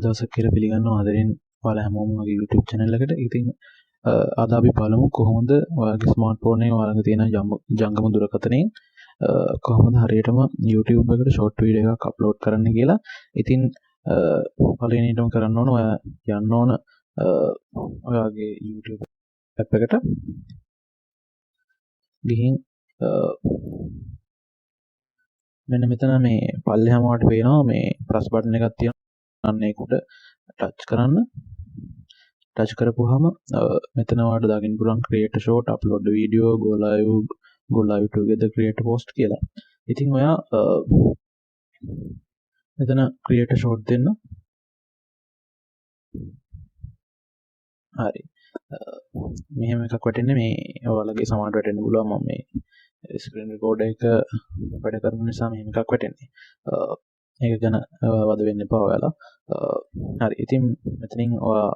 දවසක් කියලා පිළිගන්නවා ආදරෙන් ඔයාලා හැමෝම මගේ YouTube channel එකට. ඉතින් අද අපි බලමු කොහොමද ඔයාගේ ස්මාර්ට්ෆෝන් එකේ ඔයාලගේ තියෙන ජංගම දුරකථනයෙන් කොහොමද හරියටම YouTube එකට ෂෝට් වීඩියෝ එකක් අප්ලෝඩ් කරන්න කියලා. ඉතින් පළවෙනිටම කරන්න ඕන ඔයා යන්න ඕන ඔයාගේ YouTube app එකට ගිහින් මෙන්න මෙතන මේ පල්ලෙහාම වට පේනවා මේ ප්‍රස් බටන් එකක් තියෙනවා. අන්න ඒකට ටච් කරන්න. ටච් කරපුවාම මෙතන ඔයාලට දාගන්න පුළුවන් create a short, upload the video, go live together, create a post කියලා. ඉතින් ඔයා මෙතන create a short දෙන්න. හරි. මෙහෙම එකක් වැටෙන්නේ මේ ඔයාලගේ සමානට වැටෙන්න පුළුවන්. මම මේ ස්ක්‍රීන් රෙකෝඩර් එක වැඩ කරන නිසා මෙහෙම එකක් වැටෙන්නේ. ඒක ගැන වද වෙන්න එපා ඔයාලා. හරි. ඉතින් මෙතනින් ඔයා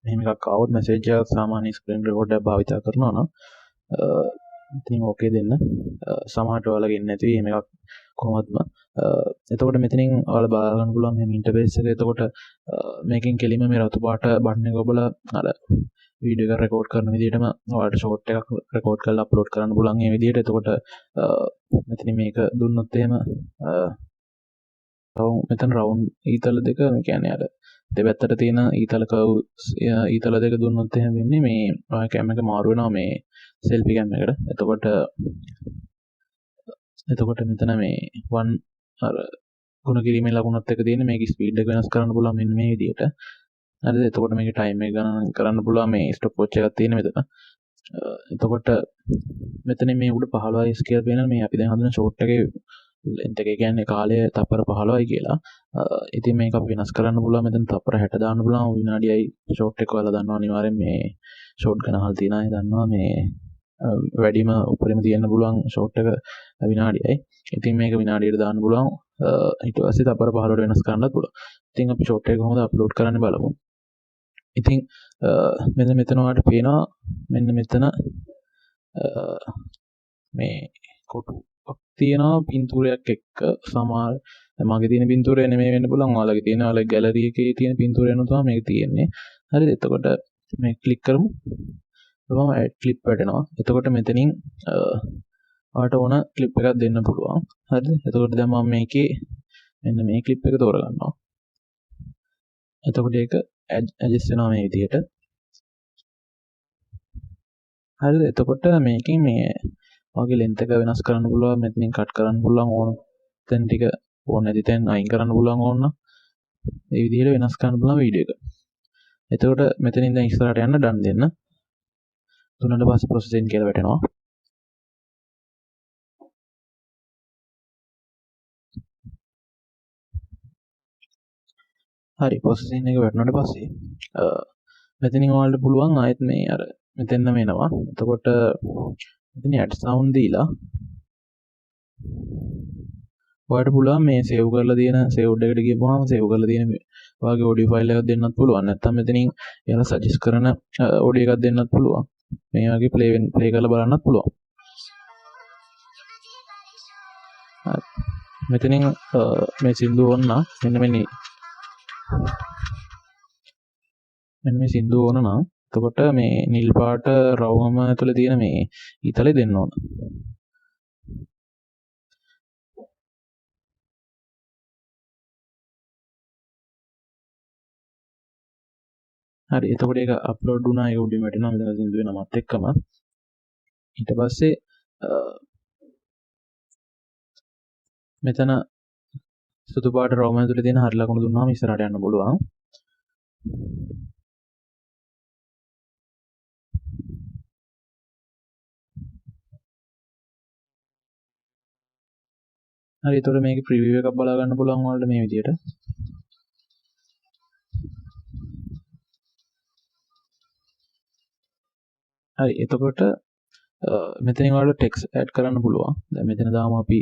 මෙහෙම එකක් ආවොත් මැසේජ් එකක් සාමාන්‍ය ස්ක්‍රීන් රෙකෝඩර් එක භාවිත කරනවා නම් ඉතින් ඕකේ දෙන්න. සමහරට ඔයාලගේ ඉන්නේ නැති එහෙම එකක් කොහොමත්ම. එතකොට මෙතනින් ඔයාලා බලා ගන්න පුළුවන් මේ ඉන්ටර්ෆේස් එක. එතකොට මේකෙන් කෙලින්ම මේ රතු පාට බටන් එක ඔබලා අර වීඩියෝ එක රෙකෝඩ් කරන විදිහටම ඔයාලට ෂෝට් එකක් රෙකෝඩ් කරලා අප්ලෝඩ් කරන්න පුළුවන් මේ විදිහට. එතකොට මෙතන මේක දුන්නොත් එහෙම මෙතන රවුන්ඩ් ඊතල දෙක මේ කියන්නේ අර දෙපැත්තට තියෙන ඊතල දෙක දුන්නොත් එහෙම වෙන්නේ මේ ඔය කැම එක මාරු වෙනවා මේ සෙල්ෆි කැම් එකට. එතකොට මෙතන මේ වන් අර ගුණ කිරීමේ ලකුණත් එක තියෙන මේක ස්පීඩ් එක වෙනස් කරන්න පුළුවන් මෙන්න මේ විදිහට. හරිද? එතකොට මේකේ ටයිම් එක ගණන් කරන්න පුළුවන් මේ ස්ටොප් වොච් එකක් තියෙන මෙතන. එතකොට මෙතන මේ උඩ 15යි ස්කේල් පේන මේ අපි දැන් හදන ෂෝට් එකේ ලෙන්ත් එක කියන්නේ කාලය තප්පර 15යි කියලා. ඉතින් මේක අපි වෙනස් කරන්න පුළුවන්. මෙතන තප්පර 60 දාන්න පුළුවන්. විනාඩියයි ෂෝට් එක ඔයාලා දන්නවා අනිවාර්යෙන් මේ ෂෝට් ගණන් අහලා තියෙන අය දන්නවා මේ වැඩිම උඩරිම තියන්න පුළුවන් ෂෝට් එක විනාඩියයි. ඉතින් මේක විනාඩියට දාන්න පුළුවන්. ඊට පස්සේ තප්පර 15ට වෙනස් කරන්නත් පුළුවන්. ඉතින් අපි ෂෝට් එක කොහොමද අප්ලෝඩ් කරන්න බලමු. ඉතින් මෙතන ඔයාලට පේනවා මෙන්න මෙතන මේ කොටුවක් තියෙනවා පින්තූරයක් එක්ක. සමහර මගේ තියෙන පින්තූරය නෙමෙයි වෙන්න පුළුවන්. ඔයාලගේ තියෙන ඔයාලගේ ගැලරි එකේ තියෙන පින්තූරය නෝ තමයි මේක තියෙන්නේ. හරිද? එතකොට මේ ක්ලික් කරමු. ඊළඟ ඇඩ් ක්ලිප් වැටෙනවා. එතකොට මෙතනින් ඔයාලට ඕන ක්ලිප් එකක් දෙන්න පුළුවන්. හරිද? එතකොට දැන් මම මේකේ මෙන්න මේ ක්ලිප් එක තෝරගන්නවා. එතකොට ඒක ඇඩ්ජස්ට් වෙනවා මේ විදිහට. හරිද? එතකොට මේකෙන් මේ වගේ ලෙන්ත් එක වෙනස් කරන්න පුළුවන්. මෙතනින් කට් කරන්න පුළුවන්. ඕන තැන් ටික ඕන නැති තැන් අයින් කරන්න පුළුවන් ඕන. මේ විදිහට වෙනස් කරන්න පුළුවන් වීඩියෝ එක. එතකොට මෙතනින් දැන් ඉස්සරහට යන්න ඩන් දෙන්න. තුනට පස්සේ ප්‍රොසෙසින් කියලා වැටෙනවා. හරි ප්‍රොසෙසින් එක වැටුණාට පස්සේ මෙතනින් ඔයාලට පුළුවන් ආයෙත් මේ අර මෙතෙන්ම එනවා. එතකොට මෙතන ඇඩ් සවුන්ඩ් දීලා ඔයාලට පුළුවන් මේ සේව් කරලා තියෙන සේව්ඩ් එකට ගියපුවාම සේව් කරලා තියෙන ඔයාගේ ඔඩියෝ ෆයිල් එකක් දෙන්නත් පුළුවන්. නැත්නම් මෙතනින් එයාලා සජෙස්ට් කරන ඔඩියෝ එකක් දෙන්නත් පුළුවන්. මේ වගේ ප්ලේ කරලා බලන්නත් පුළුවන්. මෙතනින් මේ සින්දුව ඕන මෙන්න මේ සින්දුව ඕන නම් එතකොට මේ නිල් පාට රවුම ඇතුලේ තියෙන මේ ඊතලේ දෙන්න ඕන. හරි. එතකොට ඒක අප්ලෝඩ් වුණා. ඒක උඩින් වැටෙනවා මෙතන සින්දුවේ නමත් එක්කම. ඊට පස්සේ මෙතන සුදු පාට රවුම ඇතුලේ තියෙන හරි ලකුණු දුන්නාම ඉස්සරහට යන්න පුළුවන්. හරි. එතකොට මේකේ ප්‍රිවිව් එකක් බලා ගන්න පුළුවන් ඔයාලට මේ විදිහට. හරි. එතකොට මෙතනින් ඔයාලට ටෙක්ස්ට් ඇඩ් කරන්න පුළුවන්. දැන් මෙතන දාමු අපි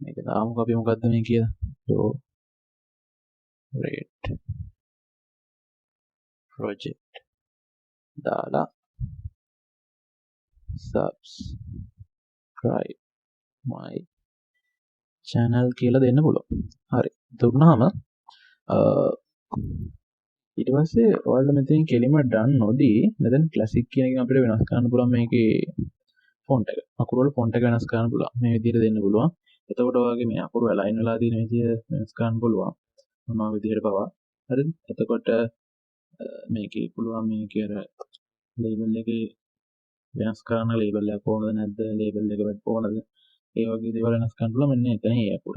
මේක දාමුකෝ අපි මොකද්ද මේ කියලා. rate project දාලා subscribe my channel කියලා දෙන්න පුළුවන්. හරි. දුන්නාම ඊට පස්සේ ඔයාලට මෙතනින් කෙලිම done නොදී මෙතන classic කියන එක අපිට වෙනස් කරන්න පුළුවන් මේකේ font එක. අකුරු වල font එක වෙනස් කරන්න පුළුවන්. මේ විදිහට දෙන්න පුළුවන්. එතකොට ඔයාගේ මේ අකුරු align වෙලා තියෙන විදිහ වෙනස් කරන්න පුළුවන්. මොනවා විදිහට පවා. හරිද? එතකොට මේකේ පුළුවන් මේකේ අර label එකේ වෙනස් කරන්න label එක කොහොමද නැද්ද? label එක කොහොමද? ඒ වගේ දේවල් වෙනස් කරන්න පුළුවන්. මෙන්න එතන ඒ අකුර.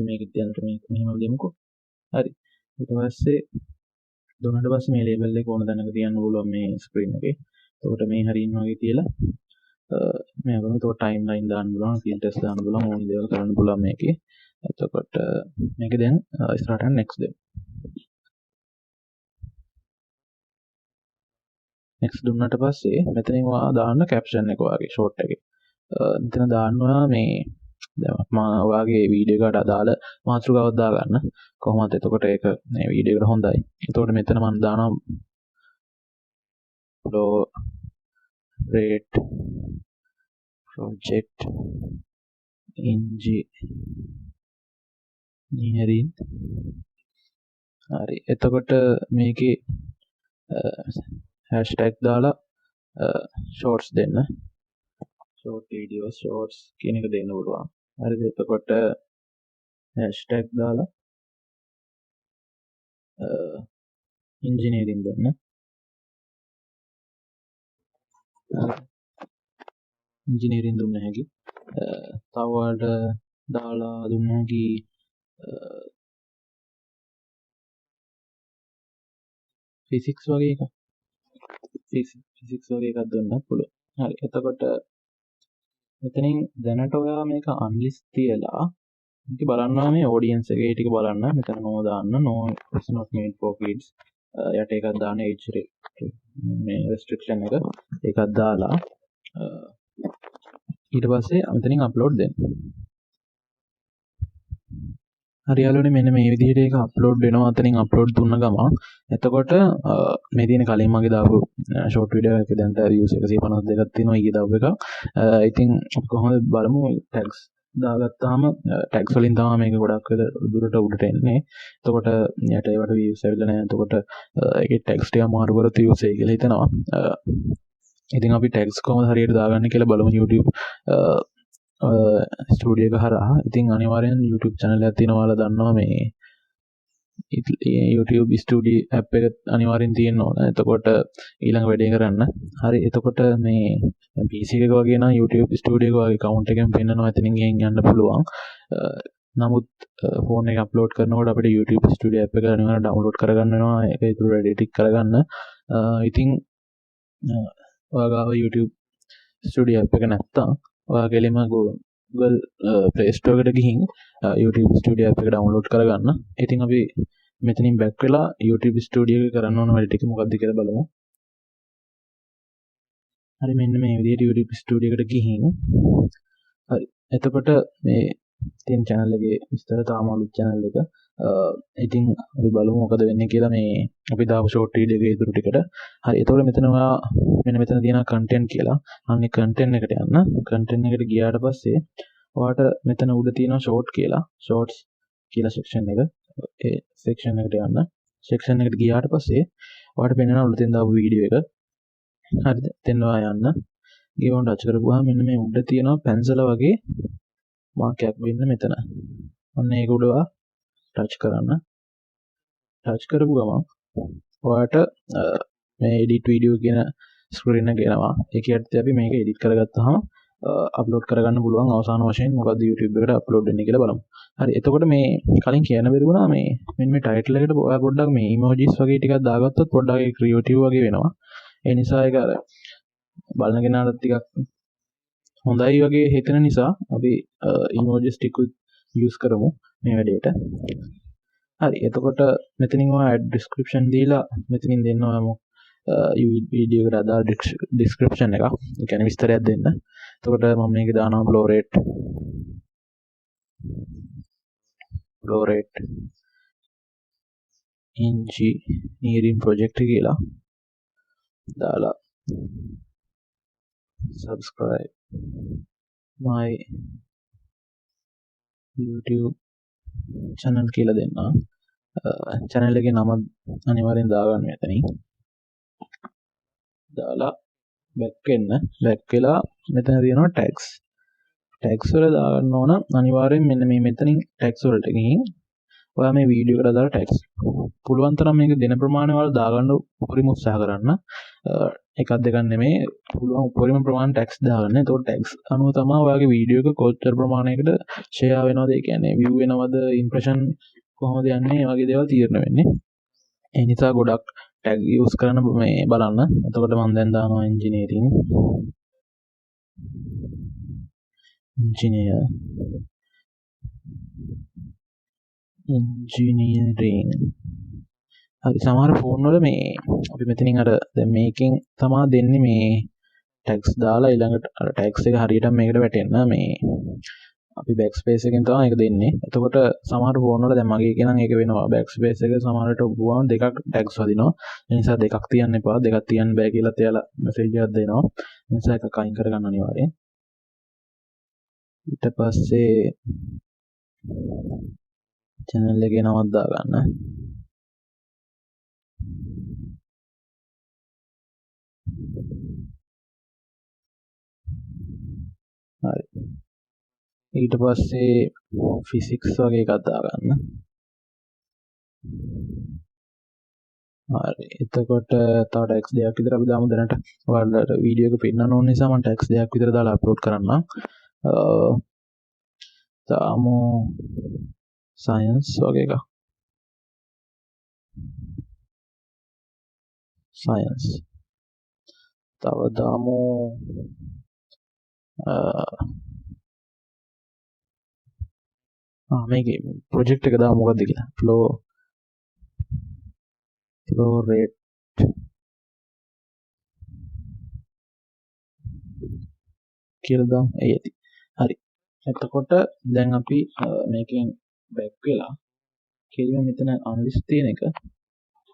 මේක තියන්න මේක මෙහෙම දෙමුකෝ. හරි. ඊට පස්සේ දුන්නාට පස්සේ මේ ලේබල් එක ඕන තැනක තියන්න පුළුවන් මේ ස්ක්‍රීන් එකේ. එතකොට මේ හරියින් වගේ තියලා මේ වගේ එතකොට ටයිම් ලයින් දාන්න පුළුවන්, ෆිල්ටර්ස් දාන්න පුළුවන්, ඕන දේවල් කරන්න පුළුවන් මේකේ. එතකොට මේක දැන් ඉස්සරහට next දෙමු. next දුන්නාට පස්සේ මෙතනින් ඔයා දාන්න caption එක වගේ short එකේ. මෙතන දාන්නවා මේ දැන් මම ඔයාගේ වීඩියෝ එකට අදාළ මාතෘකාවක් දාගන්න. කොහොමද? එතකොට ඒක මේ වීඩියෝ එකට හොඳයි. එතකොට මෙතන මම දානවා flow rate project engineering. හරි. එතකොට මේකේ hashtag දාලා shorts දෙන්න. short videos shorts කියන එක දෙන්න පුළුවන්. හරිද? එතකොට hashtag දාලා engineering දෙන්න. engineering දුන්න හැකි. තව වලට දාලා දුන්න හැකි physics වගේ එකක්. physics වගේ එකක් දුන්නත් පුළුවන්. හරි. එතකොට මෙතනින් දැනට ඔයා මේක unlist තියලා මේක බලන්නවා මේ audience එකේ ටික බලන්න. මෙතන no දාන්න. no is not made for kids. යට එකක් දාන්න age මේ restriction එක. ඒකක් දාලා ඊට පස්සේ මෙතනින් upload දෙන්න. හරි යාළුවනේ මෙන්න මේ විදිහට ඒක අප්ලෝඩ් වෙනවා. අතනින් අප්ලෝඩ් දුන්න ගමන් එතකොට මේ තියෙන කලින් මගේ දාපු ෂෝට් වීඩියෝ එක දැන් views 152ක් තියෙනවා ඊයේ දාපු එක. ඉතින් කොහොමද බලමු ටැග්ස් දාගත්තාම ටැග්ස් වලින් තමයි මේක ගොඩක් දුරට උඩට එන්නේ. එතකොට යට ඒවට views ඇවිල්ලා නැහැ. එතකොට ඒකේ ටැග්ස් ටික මාරු කරලා views එයි කියලා හිතනවා. ඉතින් අපි ටැග්ස් කොහොමද හරියට දාගන්නේ කියලා බලමු YouTube ස්ටුඩියෝ එක හරහා. ඉතින් අනිවාර්යෙන් YouTube channel එකක් තියෙනවා ඔයාලා දන්නවා මේ YouTube ස්ටුඩියෝ app එක අනිවාර්යෙන් තියෙන්න ඕන. එතකොට ඊළඟ වැඩේ කරන්න. හරි. එතකොට මේ PC එක වගේ නම් YouTube ස්ටුඩියෝ එක වගේ account එකෙන් පෙන්නනවා. එතනින් ගෙන් යන්න පුළුවන්. නමුත් ෆෝන් එක අප්ලෝඩ් කරනකොට අපිට YouTube ස්ටුඩියෝ app එක අනිවාර්යෙන් download කරගන්න වෙනවා. ඒක ඉතුරු වැඩේ ටික කරගන්න. ඉතින් ඔයාගාව YouTube ස්ටුඩියෝ app එක නැත්තම් ඔයා කෙලිම Google Play Store එකට ගිහින් YouTube Studio app එක download කරගන්න. ඉතින් අපි මෙතනින් back වෙලා YouTube Studio එක කරන්න ඕන වැඩ ටික මොකක්ද කියලා බලමු. හරි මෙන්න මේ විදිහට YouTube Studio එකට ගිහින් හරි එතකොට මේ තියෙන channel එකේ විස්තර තාම අලුත් channel එක. ඉතින් අපි බලමු මොකද වෙන්නේ කියලා මේ අපි දාපු short video එකේ ඉතුරු ටිකට. හරි එතකොට මෙතන ඔයා මෙන්න මෙතන තියෙනවා content කියලා. අන්නේ content එකට යන්න. content එකට ගියාට පස්සේ ඔයාට මෙතන උඩ තියෙනවා short කියලා. shorts කියලා section එක. ඒ section එකට යන්න. section එකට ගියාට පස්සේ ඔයාට පෙනෙනවා උඩින් දාපු video එක. හරිද? එතෙන් ඔයා යන්න. ගිහුවම ටච් කරපුවාම මෙන්න මේ උඩ තියෙනවා pencil වගේ මාක් එකක් වෙන්න මෙතන. අන්න ඒක උඩ ඔයා ටච් කරන්න. ටච් කරපු ගමන් ඔයාට මේ edit video කියන ස්ක්‍රීන් එක එනවා. ඒකත් අපි මේක edit කරගත්තාම අප්ලෝඩ් කරගන්න පුළුවන්. අවසාන වශයෙන් මොකද්ද YouTube එකට අප්ලෝඩ් වෙන්නේ කියලා බලමු. හරි එතකොට මේ කලින් කියන්න බැරිුණා මේ මෙන්න මේ ටයිටල් එකට ඔයා පොඩ්ඩක් මේ emojis වගේ ටිකක් දාගත්තොත් පොඩ්ඩක් ඒක ක්‍රියේටිව් වගේ වෙනවා. ඒ නිසා ඒක අර බලන කෙනාට ටිකක් හොඳයි වගේ හිතෙන නිසා අපි emojis ටික use කරමු මේ වැඩේට. හරි එතකොට මෙතනින් ඔයා add description දීලා මෙතනින් දෙන්න ඔයාම වීඩියෝ එකට අදාළ description එක. ඒ කියන්නේ විස්තරයක් දෙන්න. එතකොට මම මේක දානවා flow rate engineering project කියලා දාලා subscribe my YouTube channel කියලා දෙන්න. channel එකේ නම අනිවාර්යෙන් දාගන්න මෙතනින්. දාලා back වෙලා මෙතන තියෙනවා tags වල දාගන්න ඕන අනිවාර්යෙන් මෙන්න මේ මෙතනින් tags වලට ගිහින් ඔයා මේ වීඩියෝ එකට දාලා tags පුළුවන් තරම් මේක දෙන ප්‍රමාණය වල දාගන්න උපරිම උත්සාහ කරන්න. එකක් දෙකක් නෙමෙයි පුළුවන් උපරිම ප්‍රමාණය tags දාගන්න. එතකොට tags අනුව තමයි ඔයාගේ වීඩියෝ එක කොච්චර ප්‍රමාණයකට share වෙනවද, ඒ කියන්නේ view වෙනවද, impression කොහොමද යන්නේ වගේ දේවල් තීරණය වෙන්නේ. ඒ නිසා ගොඩක් tag use කරන්න මේ බලන්න. එතකොට මම දැන් දානවා engineering හරි. සමහර ෆෝන් වල මේ අපි මෙතනින් අර දැන් මේකෙන් තමයි දෙන්නේ මේ tags දාලා ඊළඟට අර tags එක හරියට මේකට වැටෙන්න මේ අපි backspace එකෙන් තමයි ඒක දෙන්නේ. එතකොට සමහර ෆෝන් වල දැන් මගේ එකේ නම් ඒක වෙනවා backspace එක සමහරට ඔබුවාම දෙකක් tags වදිනවා. ඒ නිසා දෙකක් තියන්න එපා. දෙකක් තියන්න බෑ කියලා තියලා message එකක් දෙනවා. ඒ නිසා එකක් අයින් කරගන්න අනිවාර්යෙන්. ඊට පස්සේ channel එකේ නමක් දාගන්න. හරි. ඊට පස්සේ ෆිසික්ස් වගේ එකක් දාගන්න. හරි. එතකොට තව ටැක්ස් දෙකක් විතර අපි දාමු දැනට. ඔයාලට වීඩියෝ එක පෙන්නන්න ඕන නිසා මම ටැක්ස් දෙකක් විතර දාලා අප්ලෝඩ් කරන්නම්. දාමු සයන්ස් වගේ එකක්. සයන්ස්. තව දාමු මේකේ ප්‍රොජෙක්ට් එක දාමු මොකක්ද කියලා. flow rate කියලා දාමු. ඒකයි. හරි. එතකොට දැන් අපි මේකෙන් බෑක් වෙලා කියලා මෙතන අන්ලිස්ට් තියෙන එක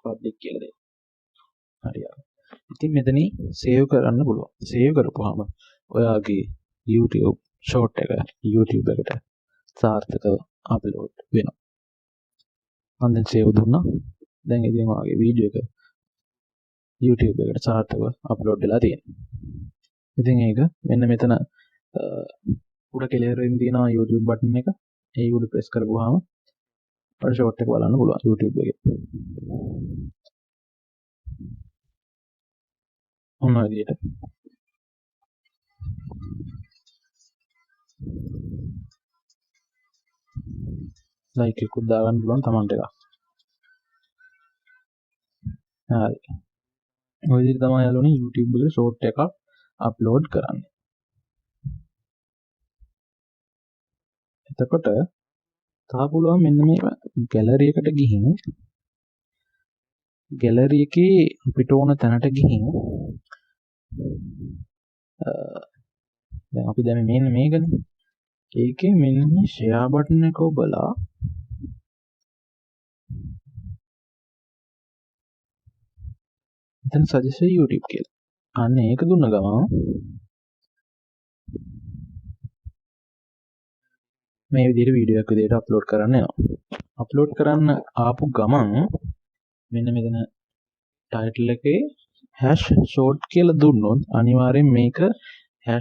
පබ්ලික් කියලා දෙන්න. හරියට. ඉතින් මෙතනින් සේව් කරන්න පුළුවන්. සේව් කරපුවාම ඔයාගේ YouTube short එක YouTube එකට සාර්ථකව අප්ලෝඩ් වෙනවා. මම දැන් සේව් දුන්නා. දැන් ඉතින් ඔයාගේ වීඩියෝ එක YouTube එකට සාර්ථකව අප්ලෝඩ් වෙලා තියෙනවා. ඉතින් ඒක මෙන්න මෙතන උඩ කෙළවරින් තියෙනවා YouTube බටන් එක. ඒක උඩ ප්‍රෙස් කරපුවාම අර short එක බලන්න පුළුවන් YouTube එකේ. ඔන්න ඔය විදිහට. ලයික් එකක් දාගන්න පුළුවන් තමන්ට එක. හරි. ඔය විදිහට තමයි යාළුවනේ YouTube එකේ short එකක් අප්ලෝඩ් කරන්නේ. එතකොට තා පුළුවන් මෙන්න මේ ගැලරි එකට ගිහින් ගැලරි එකේ අපිට ඕන තැනට ගිහින් දැන් අපි දැන් මෙන්න මේකනේ. ඒකේ මෙන්න මේ share button එක ඔබලා එතන suggest YouTube කියලා. අන්න ඒක දුන්න ගමන් මේ විදිහට වීඩියෝ එකක් විදිහට අප්ලෝඩ් කරන්න යනවා. අප්ලෝඩ් කරන්න ආපු ගමන් මෙන්න මෙතන ටයිටල් එකේ #short කියලා දුන්නොත් අනිවාර්යෙන් මේක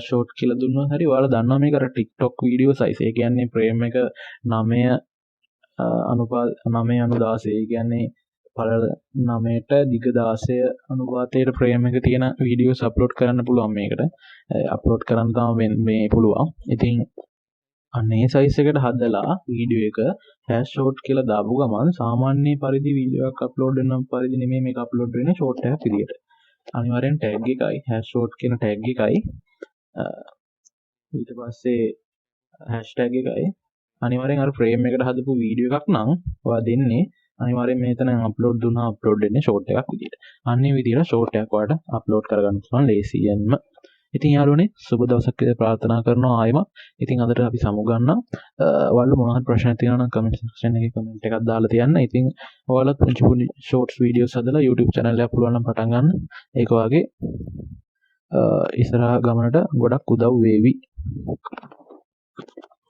#short කියලා දුන්නොත් හරි ඔයාලා දන්නවා මේක අර TikTok වීඩියෝ සයිස්. ඒ කියන්නේ ප්‍රේම් එක 9:16. ඒ කියන්නේ පළල 9ට දිග 16 අනුපාතයට ප්‍රේම් එක තියෙන වීඩියෝස් අප්ලෝඩ් කරන්න පුළුවන් මේකට. අප්ලෝඩ් කරන්න තමයි මේ පුළුවන්. ඉතින් අන්නේ සයිස් එකට හදලා වීඩියෝ එක #short කියලා දාපු ගමන් සාමාන්‍ය පරිදි වීඩියෝ එකක් අප්ලෝඩ් වෙන පරිදි නෙමෙයි මේක අප්ලෝඩ් වෙන්නේ short එකක් විදියට. අනිවාර්යෙන් tag එකයි #short කියන tag එකයි ඊට පස්සේ hashtag එකයි අනිවාර්යෙන් අර frame එකට හදපු වීඩියෝ එකක් නම් ඔයා දෙන්නේ අනිවාර්යෙන් මෙතන අප්ලෝඩ් දුන්නා අප්ලෝඩ් වෙන්නේ short එකක් විදියට. අන්නේ විදියට short එකක් ඔයාලට අප්ලෝඩ් කරගන්න පුළුවන් ලේසියෙන්ම. ඉතින් යාළුවනේ සුබ දවසක් කියලා ප්‍රාර්ථනා කරනවා ආයෙමත්. ඉතින් අදට අපි සමුගන්නම්. ඔයාලා මොනවා හරි ප්‍රශ්න තියෙනවා නම් කමෙන්ට් සෙක්ෂන් එකේ කමෙන්ට් එකක් දාලා තියන්න. ඉතින් ඔයාලත් පුංචි පුංචි shorts videos හදලා YouTube channel එකක් පුළුවන් නම් පටන් ගන්න. ඒක වාගේ ඉස්සරහ ගමනට ගොඩක් උදව් වේවි.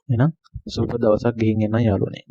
එහෙනම් සුබ දවසක් ගිහින් එන්න යාළුවනේ.